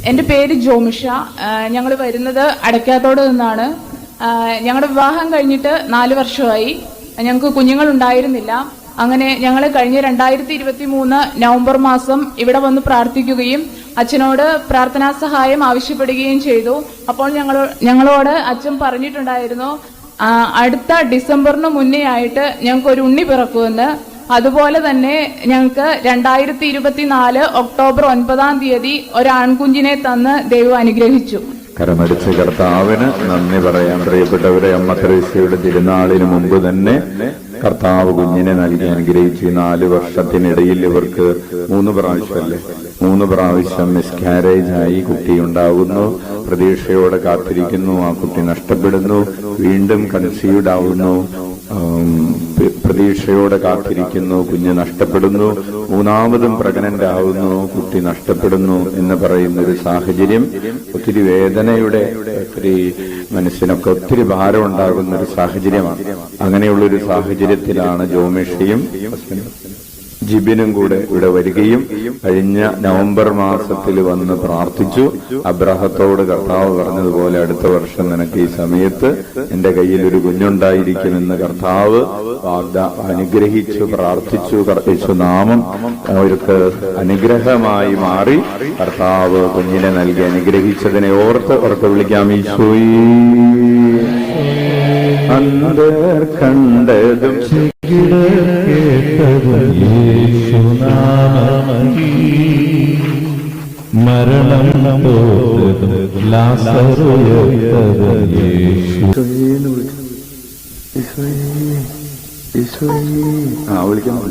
എൻ്റെ പേര് ജോമിഷ. ഞങ്ങൾ വരുന്നത് അടയ്ക്കാത്തോട് നിന്നാണ്. ഞങ്ങളുടെ വിവാഹം കഴിഞ്ഞിട്ട് 4 വർഷമായി. ഞങ്ങൾക്ക് കുഞ്ഞുങ്ങൾ ഉണ്ടായിരുന്നില്ല. അങ്ങനെ ഞങ്ങൾ കഴിഞ്ഞ 2023 നവംബർ മാസം ഇവിടെ വന്ന് പ്രാർത്ഥിക്കുകയും അച്ഛനോട് പ്രാർത്ഥനാ സഹായം ആവശ്യപ്പെടുകയും ചെയ്തു. അപ്പോൾ ഞങ്ങളോട് അച്ഛൻ പറഞ്ഞിട്ടുണ്ടായിരുന്നു, അടുത്ത ഡിസംബറിന് മുന്നേ ആയിട്ട് ഞങ്ങൾക്ക് ഒരു ഉണ്ണി പിറക്കുമെന്ന്. അതുപോലെ തന്നെ ഞങ്ങൾക്ക് 2024 ഒക്ടോബർ 9 ഒരു ആൺകുഞ്ഞിനെ തന്ന് ദൈവം അനുഗ്രഹിച്ചു. കരമടിച്ച് കർത്താവിന് നന്ദി പറയാൻ. പ്രിയപ്പെട്ടവരെ, അമ്മ തെരേസയുടെ തിരുനാളിന് മുമ്പ് തന്നെ കർത്താവ് കുഞ്ഞിനെ നൽകി അനുഗ്രഹിച്ചു. 4 വർഷത്തിനിടയിൽ ഇവർക്ക് 3 പ്രാവശ്യം മിസ്കാരേജ് ആയി. കുട്ടി ഉണ്ടാകുന്നു, പ്രതീക്ഷയോടെ കാത്തിരിക്കുന്നു, ആ കുട്ടി നഷ്ടപ്പെടുന്നു, വീണ്ടും കൺസീവ്ഡ് ആവുന്നു, പ്രതീക്ഷയോടെ കാത്തിരിക്കുന്നു, കുഞ്ഞ് നഷ്ടപ്പെടുന്നു, 3ാമതും പ്രഗ്നന്റ് ആവുന്നു, കുട്ടി നഷ്ടപ്പെടുന്നു എന്ന് പറയുന്ന ഒരു സാഹചര്യം ഒത്തിരി വേദനയുടെ, ഒത്തിരി മനസ്സിനൊക്കെ ഒത്തിരി ഭാരം ഉണ്ടാകുന്ന ഒരു സാഹചര്യമാണ്. അങ്ങനെയുള്ളൊരു സാഹചര്യത്തിലാണ് ജോമിഷയും ജിബിനും കൂടെ ഇവിടെ വരികയും കഴിഞ്ഞ നവംബർ മാസത്തിൽ വന്ന് പ്രാർത്ഥിച്ചു. അബ്രാഹത്തോട് കർത്താവ് പറഞ്ഞതുപോലെ അടുത്ത വർഷം നിനക്ക് ഈ സമയത്ത് എന്റെ കയ്യിൽ ഒരു കുഞ്ഞുണ്ടായിരിക്കുമെന്ന് കർത്താവ് അനുഗ്രഹിച്ചു, പ്രാർത്ഥിച്ചു. യേശുനാമം അവർക്ക് അനുഗ്രഹമായി മാറി. കർത്താവ് കുഞ്ഞിനെ നൽകി അനുഗ്രഹിച്ചതിനെ ഓർത്ത് വിളിക്കാം. ഈശോയേ അന്തർ കണ്ടതും മരണം വിളിക്കാൻ